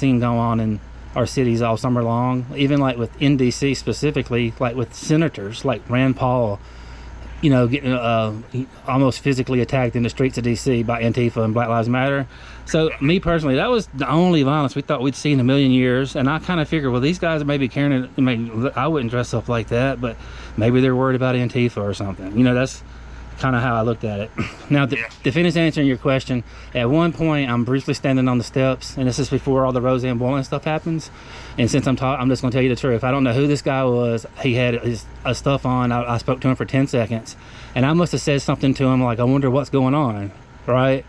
seen go on in our cities all summer long, even like in DC specifically, like with senators like Rand Paul, you know, getting almost physically attacked in the streets of DC by Antifa and Black Lives Matter. So me personally, that was the only violence we thought we'd see in a million years. And I kind of figured, well, these guys are maybe carrying it. I mean, I wouldn't dress up like that, but maybe they're worried about Antifa or something. You know, that's kind of how I looked at it. Now, to finish answering your question, at one point I'm briefly standing on the steps, and this is before all the Rosanne Boyland stuff happens. And since I'm just going to tell you the truth. I don't know who this guy was. He had his stuff on. I spoke to him for 10 seconds, and I must have said something to him like, I wonder what's going on, right?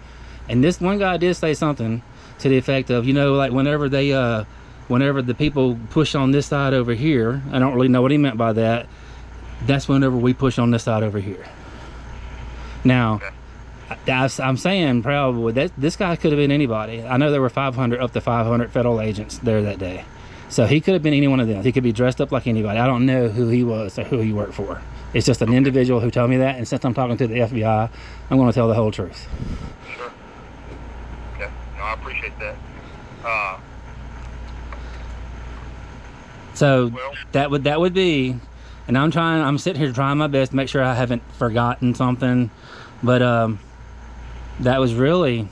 And this one guy did say something to the effect of, you know, like whenever the people push on this side over here, I don't really know what he meant by that, that's whenever we push on this side over here. Now, I'm saying probably that this guy could have been anybody. I know there were up to 500 federal agents there that day. So he could have been any one of them. He could be dressed up like anybody. I don't know who he was or who he worked for. It's just an individual who told me that. And since I'm talking to the FBI, I'm going to tell the whole truth. Sure. Okay. No, I appreciate that. So that would be, and I'm sitting here trying my best to make sure I haven't forgotten something, but that was really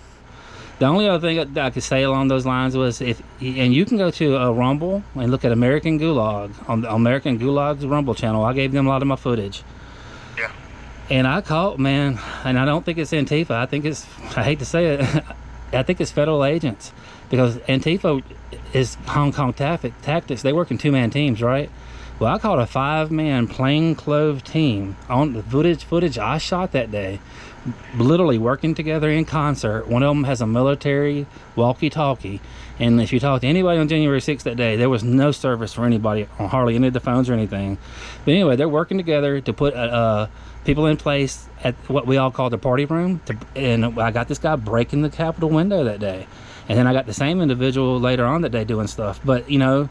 the only other thing that I could say along those lines was and you can go to a Rumble and look at American Gulag on the American Gulag's Rumble channel. I gave them a lot of my footage. Yeah. And I caught, man, and I don't think it's Antifa. I think I hate to say it, I think it's federal agents, because Antifa is Hong Kong tactics. They work in two-man teams, right? Well, I caught a 5-man plainclothes team on the footage I shot that day, literally working together in concert. One of them has a military walkie-talkie, and if you talk to anybody on January 6th that day, there was no service for anybody on hardly any of the phones or anything. But anyway, they're working together to put people in place at what we all call the party room, and I got this guy breaking the Capitol window that day, and then I got the same individual later on that day doing stuff. But you know,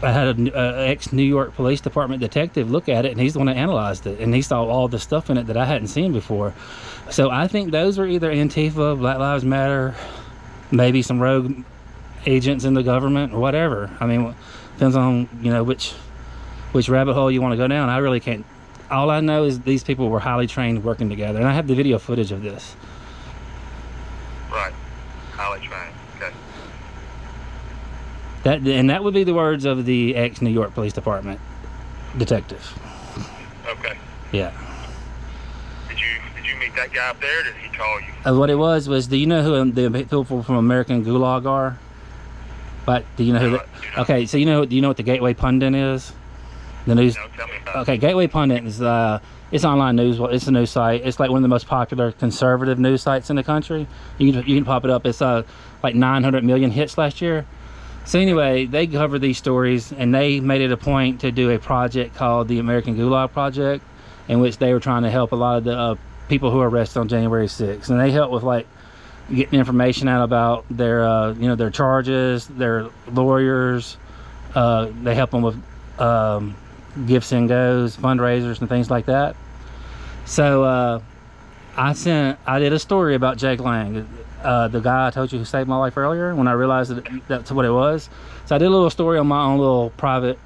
I had an ex-New York Police Department detective look at it, and he's the one that analyzed it, and he saw all the stuff in it that I hadn't seen before. So I think those were either Antifa, Black Lives Matter, maybe some rogue agents in the government, or whatever. I mean, depends on, you know, which rabbit hole you want to go down. I really can't. All I know is these people were highly trained working together, and I have the video footage of this. Right. Highly trained. Okay. That would be the words of the ex-New York Police Department detective. Okay. Yeah. Did you meet that guy up there, or did he call you? What it was, do you know who the people from American Gulag are? But do you know who? Okay, so do you know what the Gateway Pundit is? The news. No, tell me about Okay, Gateway Pundit is it's online news. It's a news site. It's like one of the most popular conservative news sites in the country. You can pop it up. It's like 900 million hits last year. So anyway, they cover these stories, and they made it a point to do a project called the American Gulag Project, in which they were trying to help a lot of the people who were arrested on January 6th. And they helped with like getting information out about their their charges, their lawyers. They help them with gifts and goes, fundraisers, and things like that. So I did a story about Jake Lang, the guy I told you who saved my life earlier, when I realized that's what it was. So I did a little story on my own little private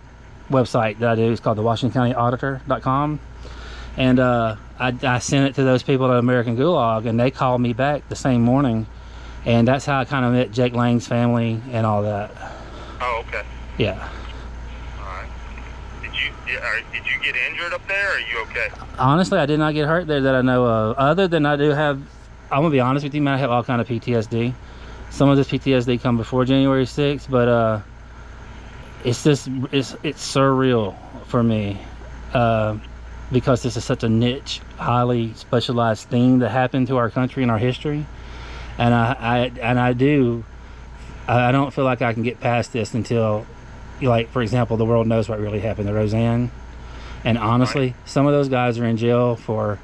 website that I do. It's called the WashingtonCountyAuditor.com, and I sent it to those people at American Gulag, and they called me back the same morning, and that's how I kind of met Jake Lang's family and all that. Oh, okay. Yeah. Did you get injured up there, or are you okay? Honestly, I did not get hurt there that I know of. Other than I do have, I'm gonna be honest with you, man, I have all kind of PTSD. Some of this PTSD come before January 6th, but it's surreal for me because this is such a niche, highly specialized thing that happened to our country and our history, and I don't feel like I can get past this until, like, for example, the world knows what really happened to Rosanne. And honestly, some of those guys are in jail for,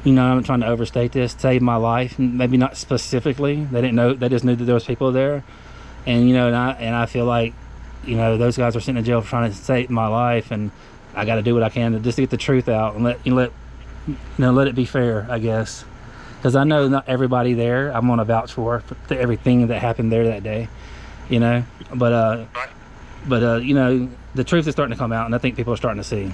I'm not trying to overstate this, saved my life. Maybe not specifically. They didn't know. They just knew that there was people there. And I feel like, those guys are sitting in jail for trying to save my life, and I got to do what I can to just get the truth out and let it be fair, I guess. Because because I know not everybody there I'm gonna vouch for everything that happened there that day, you know. But you know, the truth is starting to come out, and I think people are starting to see.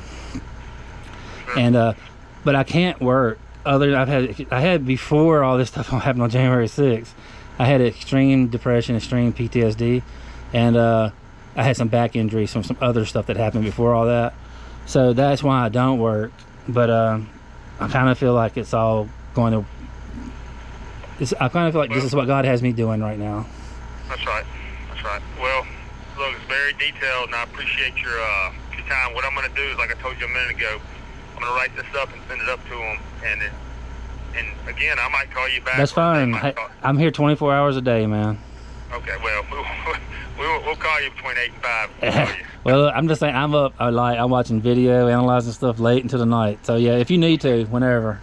And but I can't work. I had before all this stuff happened on January 6th. I had extreme depression, extreme PTSD, and I had some back injuries from some other stuff that happened before all that. So that's why I don't work. But I kind of feel like it's all going to. I kind of feel like this is what God has me doing right now. That's right. That's right. Well, look, it's very detailed, and I appreciate your time. What I'm going to do is, like I told you a minute ago, I'm going to write this up and send it up to them, and again, I might call you back. That's fine. I'm here 24 hours a day, man. Okay, well, we'll call you between 8 and 5. Well, I'm just saying, I'm up. I'm watching video, analyzing stuff late into the night. So yeah, if you need to, whenever.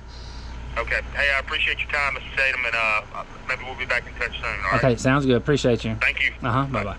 Okay. Hey, I appreciate your time, Mr. Tatum, and maybe we'll be back in touch soon. All right? Okay, sounds good. Appreciate you. Thank you. Bye bye.